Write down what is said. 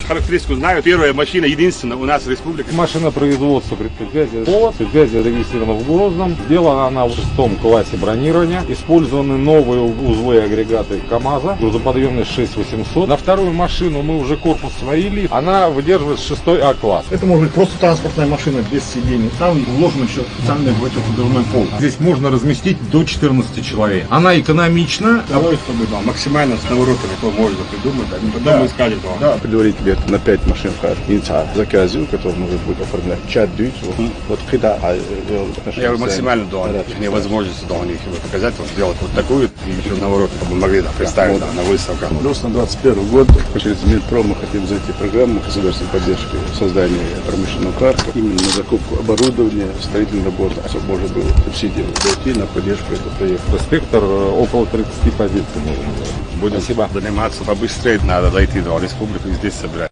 Характеристику знаю. Первая машина, единственная у нас в республике. Машина производства предприятия «Полос». Предприятие зарегистрировано в Грозном. Сделана она в 6 классе бронирования. Использованы новые узлы и агрегаты КАМАЗа. Грузоподъемность 6800. На вторую машину мы уже корпус сварили. Она выдерживает 6 А-класс. Это может быть просто транспортная машина без сидений. Там вложен еще специальный противоподъемный пол. Здесь можно разместить до 14 человек. Она экономична. Давай, чтобы максимально с наворотами можно придумать, а потом мы искали. Да. Предварительно на 5 машин заказил, который может быть оформлять чат дють. Вот когда я максимально думаю, невозможности у них показать, вот сделать вот такую и еще наворот, чтобы могли представить на выставках. Плюс на 21 год через Минпро мы хотим зайти в программу государственной поддержки создания промышленного парка, именно на закупку оборудования, строительной работы, чтобы можно было субсидировать, зайти на поддержку этого проекта. Спектр около 30 позиций. Будем заниматься побыстрее, надо дойти до республики и здесь собирать.